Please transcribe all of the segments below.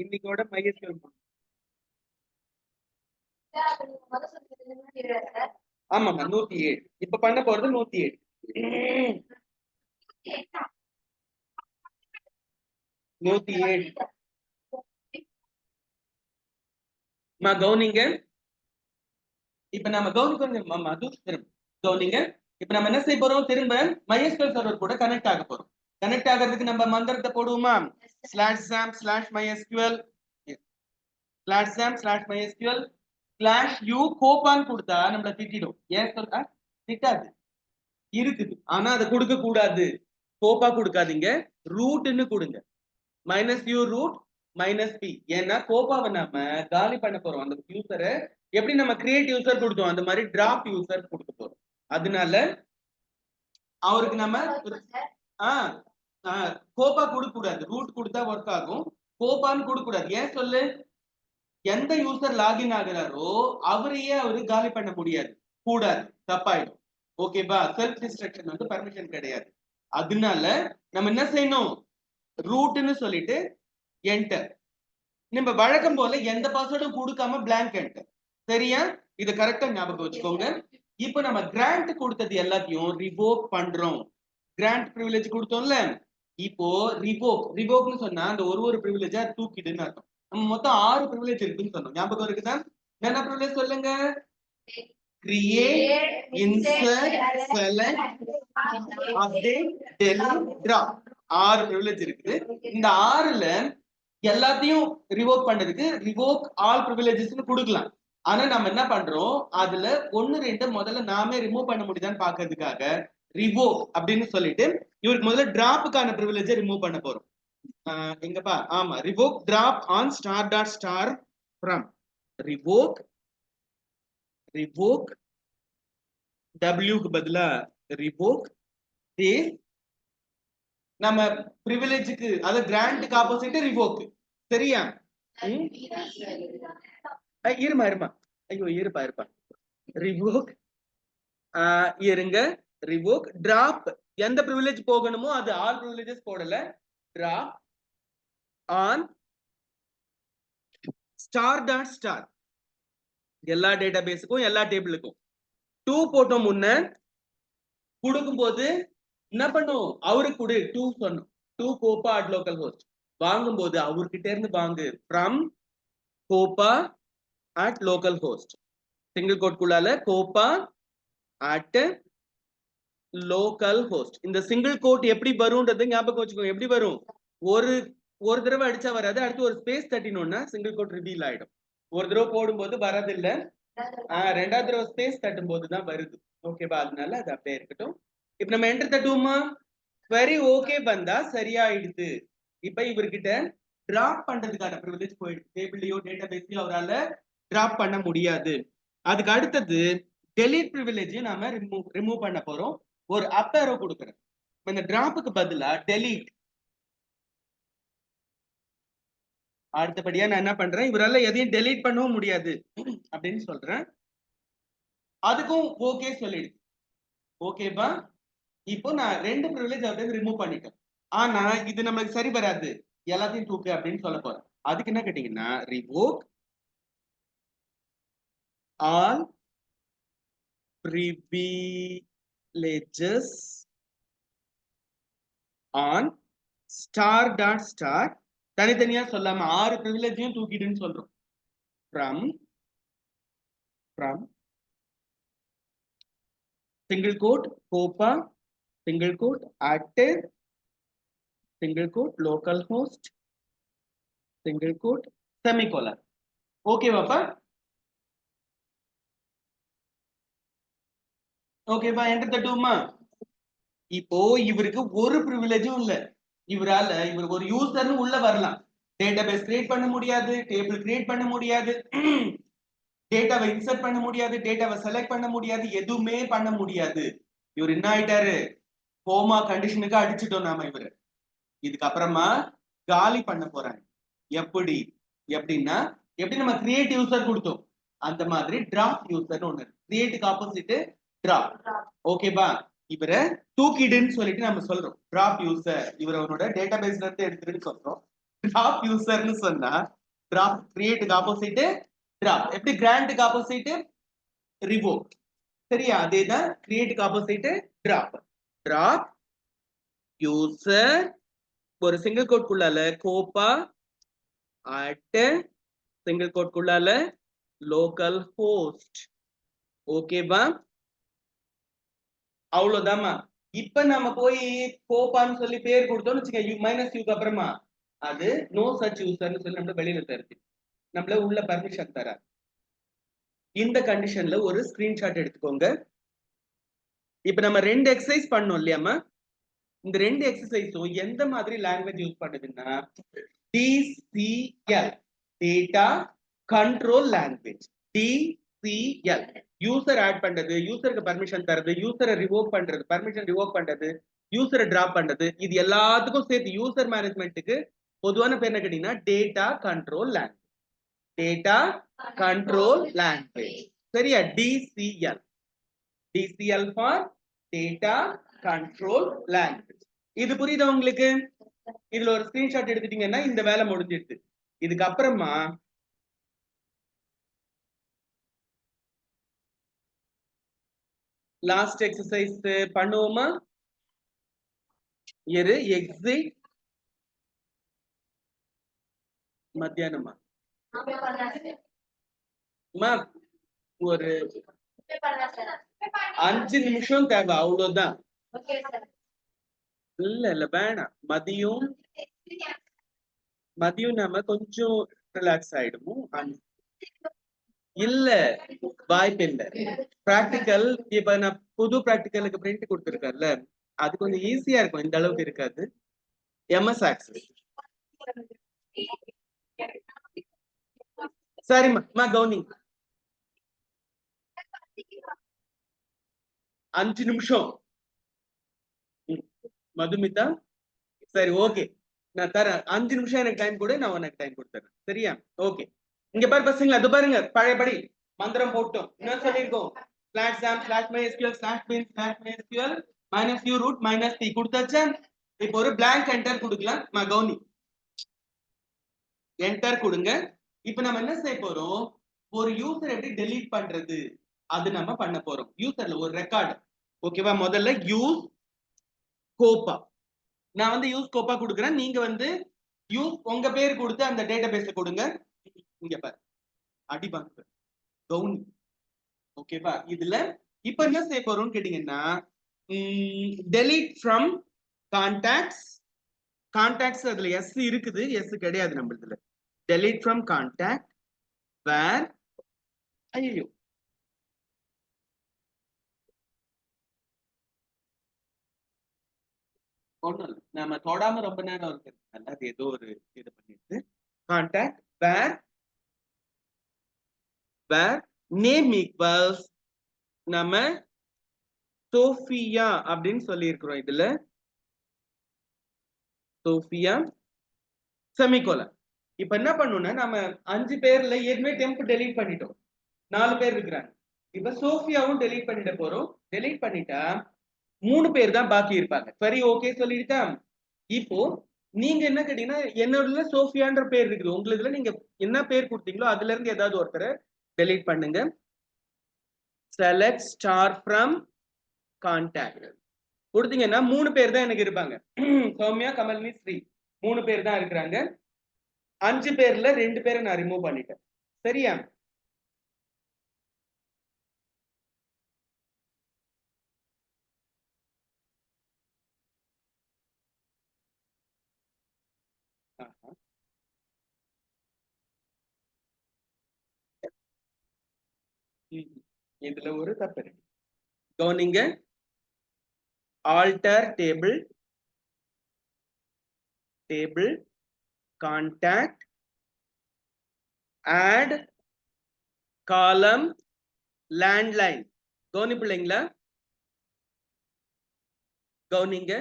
இன்னைக்கோட MySQL. ஆமாமா 107. இப்ப பண்ண போறது 107. கவனிங்க. இப்ப நம்ம கவனிங்க. இப்ப நம்ம என்ன செய்ய போறோம்? திரும்ப MySQL சர்வர் கூட கனெக்ட் ஆக போறோம். கனெக்ட் ஆகிறதுக்கு நம்ம மந்திரத்தை போடுவோமா? /sam/mysql /sam/mysql /u கோப்பான்னு கொடுத்தா நம்மள திட்டிடும். ஏன் சொல்றா? திட்டாது, இருக்குது. ஆனா அதை கொடுக்க கூடாது. கோப்பா கொடுக்காதீங்க, ரூட்னு கொடுங்க. -u root -p. ஏன்னா கோப்பாவை நம்ம காலி பண்ண போறோம். அந்த யூசரை எப்படி நம்ம கிரியேட் யூசர் கொடுத்தோம் அந்த மாதிரி டிராப் யூசர் கொடுக்க போறோம். அதனால அவருக்கு நம்ம கோப்பா கொடுக்க கூடாது. ரூட் கொடுத்தா ஒர்க் ஆகும், கோப்பான்னு கொடுக்க கூடாது. ஏன் சொல்லு? எந்த யூசர் லாகின் ஆகுறாரோ அவரையே அவரு காலி பண்ண முடியாது, கூடாது, தப்பாயிடும். ஓகேபா? செல்ஃப் டிஸ்ட்ரக்ஷன் வந்து பர்மிஷன் கிடையாது. அதனால நம்ம என்ன செய்யணும்? ரூட்னு சொல்லிட்டு என்டர். நம்ம வழக்கம் போல எந்த பாஸ்வேர்டும் கொடுக்காம பிளாங்க் என்டர். சரியா? இது கரெக்டா ஞாபகம் வச்சுக்கோங்க. இப்போ நம்ம கிராண்ட் கொடுத்தது எல்லாத்தையும் ரிவோக் பண்றோம். கிராண்ட் பிரிவிலேஜ் கொடுத்தோம்ல, இப்போ ரிவோக்னு சொன்னா அந்த ஒரு பிரிவிலேஜா தூக்கிடுன்னு அர்த்தம். நம்ம மொத்தம் 6 பிரிவிலேஜ் இருக்குன்னு சொன்னோம். ஞாபகம் இருக்குதா? என்ன பிரிவிலேஜ் சொல்லுங்க? Create, insert, select, update, delete, drop. 6 privilege இருக்குது. இந்த 6ல எல்லாத்தையும் ரிவோக் பண்ணதுக்கு ரிவோக் ஆல் பிரிவிலேஜஸ்னு கொடுக்கலாம். ஆனா நம்ம என்ன பண்றோம்? அதுல 1 2 முதல்ல நாமே ரிமூவ் பண்ண முடியுதான்னு பாக்குறதுக்காக ரிவோக் அப்படின்னு சொல்லிட்டு இவருக்கு முதல்ல டிராப்புக்கான பிரிவிலேஜை ரிமூவ் பண்ண போறோம். எங்கப்பா? ஆமா, revoke drop on *.* from revoke w க்கு பதிலா ரிவோக் நம்ம பிரிவிலேஜுக்கு, அது கிராண்ட்க்கு ஆப்போசிட் ரிவோக். சரியா? இருமா ஐயோ இருப்பா ரிவோக் இருங்க. ரிவோக் டிராப் எந்த பிரிவிலேஜ் போகணுமோ அது ஆல் பிரிவிலேஜஸ் போடல. டிராப் ஆன் *.* எல்லா டேட்டாபேஸுக்கும் எல்லா டேபிளுக்கும் 2 போட்டோம். முன்ன கொடுக்கும் போது என்ன பண்ணும்? அவருக்கு கொடு 2 சொன்னோம். 2 கோப்பா அட் லோக்கல் ஹோஸ்ட். வாங்கும் போது அவர்கிட்ட இருந்து வாங்கு from கோப்பா at localhost. Single quote குள்ளால கோப்பா அட் லோக்கல் ஹோஸ்ட். இந்த சிங்கிள் கோட் எப்படி வரும்ன்றது ஞாபகம் வச்சுக்கோங்க. எப்படி வரும்? ஒரு தடவை அடிச்சா வராது, அடுத்து ஒரு ஸ்பேஸ் தட்டினோம்னா சிங்கிள் கோட் ரிவீல் ஆயிடும். ஒரு தடவை போடும்போது வரதில்லை, 2வது தடவை ஸ்பேஸ் தட்டும் போதுதான் வருது. ஓகேவா? அதனால அது அப்படியே இருக்கட்டும். இப்ப நம்ம என்டர் தட்டுவோமா? வெரி ஓகே வந்தா சரியாயிடுது. இப்ப இவர்கிட்ட டிராப் பண்றதுக்கான பிரிவிலேஜ் போயிடுச்சு. டேபிள்லயோ டேட்டாபேஸ்லயோ அவரால டிராப் பண்ண முடியாது. அதுக்கு அடுத்தது டெலீட் பிரிவிலேஜையும் நாம ரிமூவ் பண்ண போறோம். ஒரு அப் ஏரோ கொடுக்குறேன். இந்த டிராப்புக்கு பதிலா டெலீட். அடுத்தபடியா நான் என்ன பண்றேன்? இவரால எதையும் டெலீட் பண்ணவும் முடியாது அப்படின்னு சொல்றேன். அதுக்கும் ஓகே சொல்லிடு. ஓகேவா? இப்போ நான் 2 பிரிவிலேஜ் அவர்கிட்ட ரிமூவ் பண்ணிட்டேன். ஆனா இது நம்மளுக்கு சரி வராது, எல்லாத்தையும் தூக்கு அப்படின்னு சொல்ல போறேன். அதுக்கு என்ன கேட்டீங்கன்னா, ரிவோக் ஆல் privileges on *.* தனித்தனியா சொல்லாம 6 பிரிவிலேஜையும் தூக்கிடுன்னு சொல்றோம். from single quote Koppa single quote at single quote local host single quote semicolon. ஓகேவாப்பா? ஓகேப்பா, என்டர் தட்டுவோமா? இப்போ இவருக்கு ஒரு பிரிவிலேஜும் இல்ல. இவர் ஒரு யூசர்னு உள்ள வரலாம். டேட்டாபேஸ் கிரியேட் பண்ண முடியாது, டேபிள் கிரியேட் பண்ண முடியாது, டேட்டாவை இன்சர்ட் பண்ண முடியாது, டேட்டாவை செலக்ட் பண்ண முடியாது, எதுவுமே பண்ண முடியாது. இவர் என்ன ஆயிட்டாரு? கோமா கண்டிஷனுக்கு அடிச்சுட்டோம் நாம இவரு. இதுக்கப்புறமா காலி பண்ண போறாங்க. எப்படின்னா எப்படி நம்ம கிரியேட் யூசர் கொடுத்தோம் அந்த மாதிரி டிராப் யூசர் ஒண்ணு. கிரியேட்டுக்கு ஆப்போசிட் டிராப். ஓகேபா? இவரை தூக்கிடுன்னு சொல்லிட்டு நம்ம சொல்றோம். டிராப் யூசர் இவர் அவரோட டேட்டாபேஸ்ல இருந்து எடுத்துட்டு சொல்றோம். டிராப் யூசர்னு சொன்னா டிராப் கிரியேட்டுக்கு ஆப்போசிட் டிராப். எப்படி கிராண்ட்க்கு ஆப்போசிட் ரிவோக். சரியா? அதேதான் கிரியேட்டுக்கு ஆப்போசிட் டிராப். டிராப் யூசர் ஒரு சிங்கிள் கோட் குள்ளால கோப்பா அட் சிங்கிள் கோட் குள்ளால லோக்கல் ஹோஸ்ட். ஓகேவா? அவ்வளவுதாமா. இப்ப நம்ம போய் கோப்பான்னு சொல்லி பேர் கொடுத்தோம்னு வச்சுக்க, மைனஸ் யூக்கு அப்புறமா அது நோ சச் யூசர்னு சொல்லி நம்ம வெளியில தருது, நம்மள உள்ள பர்மிஷன் தர. இந்த கண்டிஷன்ல ஒரு ஸ்கிரீன்ஷாட் எடுத்துக்கோங்க. இப்ப நம்ம 2 எக்ஸசைஸ் பண்ணோம் இல்லையாமா? இந்த 2 எக்ஸசைஸும் எந்த மாதிரி லாங்குவேஜ் யூஸ் பண்ணுதுன்னா DCL, data control language. DCL user add பண்றது, யூசருக்கு பர்மிஷன் தரது, யூசரை ரிவோக் பண்றது, பர்மிஷன் ரிவோக் பண்றது, யூசரை டிராப் பண்றது, இது எல்லாத்துக்கும் சேர்த்து யூசர் மேனேஜ்மெண்ட்டுக்கு பொதுவான பேர் என்ன கேட்டீங்கன்னா data control language. Data control language. சரியா? DCL. DCL for data control language. இது புரியுதா உங்களுக்கு? இதுல ஒரு ஸ்கிரீன்ஷாட் எடுத்துட்டீங்கன்னா இந்த வேலை முடிஞ்சிடுது. இதுக்கு அப்புறமா லாஸ்ட் எக்ஸசைஸ் பண்ணுவோமா? எக்ஸிட் மத்தியானமா ஒரு 5 நிமிஷம் தேவை, அவ்வளவுதான். இல்ல வேணாம். மதியம் நாம கொஞ்சம் ரிலாக்ஸ் ஆயிடுவோம். இல்ல வாய்ப்பு இல்ல. பிராக்டிக்கல் இப்ப நான் புது பிராக்டிக்கலுக்கு பிரிண்ட் கொடுத்துருக்கேன்ல, அது கொஞ்சம் ஈஸியா இருக்கும், இந்த அளவுக்கு இருக்காது. MS access. சரிம்மா கவுனிங் 5 நிமிஷம். மதுமிதா சரி ஓகே, நான் தரேன் 5 நிமிஷம் எனக்கு டைம் கொடு, நான் உனக்கு டைம் கொடுத்துறேன். சரியா? ஓகே. இங்க பாரு பசங்களா, அது பாருங்க பழையபடி மந்திரம் போட்டோம். என்ன சொல்லிருக்கோம்? /MySQL /MySQL -u root -t கொடுத்தாச்சா? இப்போ ஒரு blank enter கொடுக்கலாம். கவுனி enter கொடுங்க. இப்போ நம்ம என்ன செய்ய போறோம்? ஒரு யூசர் எப்படி டெலீட் பண்றது அது நம்ம பண்ண போறோம். யூசர்ல ஒரு ரெக்கார்டு. ஓகேவா? முதல்ல யூஸ் கோப்பா. நான் வந்து யூஸ் கோப்பா கொடுக்குறேன். நீங்க வந்து யூஸ் உங்க பேர் கொடுத்து அந்த டேட்டாபேஸ்ல கொடுங்க. இங்க பாரு அடிபாங்க கவுனி. ஓகேவா? இதுல இப்ப என்ன செய்ய போறோம்னு கேட்டீங்கன்னா delete from contacts. கான்டாக்ட்ஸ் அதுல எஸ் இருக்குது, எஸ் கிடையாது நம்ம இதுல. delete from contact where ஐயோ ஒண்ணும் இல்லை, நம்ம தொடாம ரொம்ப நேரம் இருக்கிறதுனால அது ஏதோ ஒரு இது பண்ணிட்டு கான்டாக்ட் where name equals நம்ம சோஃபியா அப்படின்னு சொல்லி இருக்கிறோம். இதுல சோஃபியா செமிகோலன். இப்ப என்ன பண்ணணும்னா நம்ம 5 பேர்ல ஏற்கனவே டெம்ப் டெலீட் பண்ணிட்டோம், 4 பேர் இருக்கிறாங்க. இப்ப சோஃபியாவும் டெலீட் பண்ணிட போறோம். டெலீட் பண்ணிட்டா 3 பேர் தான் பாக்கி இருப்பாங்க. சரி ஓகே சொல்லிட்டா? இப்போ நீங்க என்ன கேட்டீங்கன்னா என்னோட சோஃபியான்ற பேர் இருக்குது, உங்களுக்கு நீங்க என்ன பேர் கொடுத்தீங்களோ அதுல இருந்து ஏதாவது ஒருத்தரை டெலீட் பண்ணுங்க. select star from contact கொடுத்தீங்கன்னா 3 பேர் தான் எனக்கு இருப்பாங்க. சௌமியா, கமலினி, ஸ்ரீ 3 பேர் தான் இருக்கிறாங்க. 5 பேர்ல 2 பேரை நான் ரிமூவ் பண்ணிட்டேன். சரியா? இதுல ஒரு தப்பு இருக்கு, கவனிங்க. alter table contact add column landline. கவனி பிள்ளைங்களா, கவனிங்க.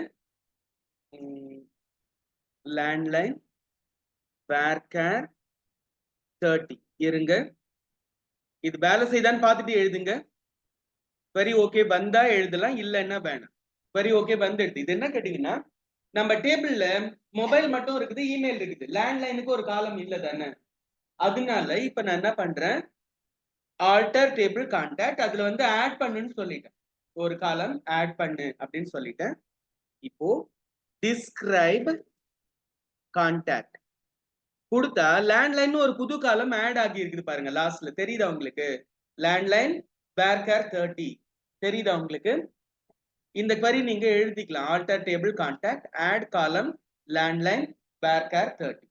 landline varchar 30 இருங்க. இது வேலை செய்தான்னு பார்த்துட்டு எழுதுங்க. சரி ஓகே வந்தா எழுதலாம், இல்லைன்னா வேணாம். சரி ஓகே வந்துடுது. இது என்ன கேட்டீங்கன்னா நம்ம டேபிள்ல மொபைல் மட்டும் இருக்குது, இமெயில் இருக்குது, லேண்ட்லைனுக்கு ஒரு காலம் இல்ல தானே. அதனால இப்ப நான் என்ன பண்றேன், ஆல்டர் டேபிள் கான்டாக்ட், அதுல வந்து ஆட் பண்ணுன்னு சொல்லிட்டேன், ஒரு காலம் ஆட் பண்ணு அப்படின்னு சொல்லிட்டேன். இப்போ டிஸ்கிரைப் கான்டாக்ட் கொடுத்தா லேண்ட்லைன் ஒரு புது காலம் ஆட் ஆகி இருக்குது பாருங்க, லாஸ்ட்ல தெரியுதா உங்களுக்கு, லேண்ட்லைன் வேர்கேர் 30 தெரியுதா உங்களுக்கு. இந்த query நீங்க எழுதிக்கலாம், ஆல்டர் டேபிள் கான்டாக்ட் ஆட் காலம் லேண்ட்லைன் வேர்கேர் 30.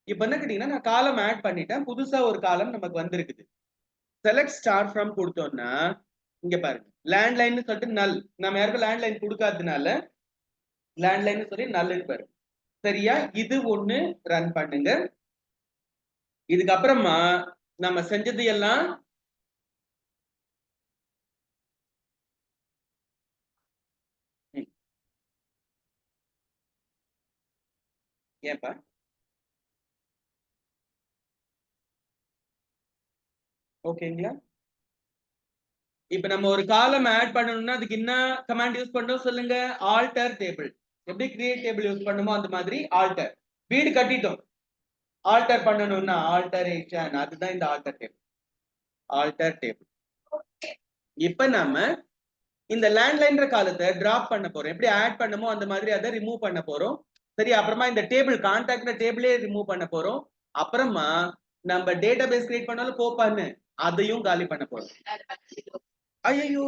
இப்போ என்ன கேட்டீங்கன்னா, நான் காலம் ஆட் பண்ணிட்டேன், புதுசா ஒரு காலம் நமக்கு வந்திருக்குது. செலக்ட் ஸ்டார் ஃப்ரம் கொடுத்தோம்னா இங்க பாருங்க, லேண்ட்லைன் சொல்லிட்டு நல், நம்ம யாருக்கும் லேண்ட்லைன் கொடுக்காததுனால லேண்ட்லைன் சொல்லி நல் பாரு. சரியா, இது ஒண்ணு ரன் பண்ணுங்க. இதுக்கப்புறமா நம்ம செஞ்சது எல்லாம் ஏன்பா ஓகேங்களா. இப்ப நம்ம ஒரு காலம் ஆட் பண்ணணும்னா அதுக்கு என்ன கமாண்ட் யூஸ் பண்றோம் சொல்லுங்க, ஆல்டர் டேபிள். எப்படி கிரியேட் டேபிள் யூஸ் பண்ணுமோ அந்த மாதிரி ஆல்டர். வீடு கட்டிட்டோம், ஆல்டர் பண்ணணும்னா ஆல்டரேஷன், அதுதான் இந்த ஆல்டர் டேபிள். Alter table. இப்ப நாம இந்த லேண்ட்லைன்ற காலத்தை டிராப் பண்ண போறோம், எப்படி ஆட் பண்ணமோ அந்த மாதிரி அதை ரிமூவ் பண்ண போறோம். சரி, அப்புறமா இந்த டேபிள் கான்டாக்ட்ல டேபிளே ரிமூவ் பண்ண போறோம். அப்புறமா நம்ம டேட்டாபேஸ் கிரியேட் பண்ணாலும் கோப்பான்னு அதையும் காலி பண்ண போறோம். ஐயோ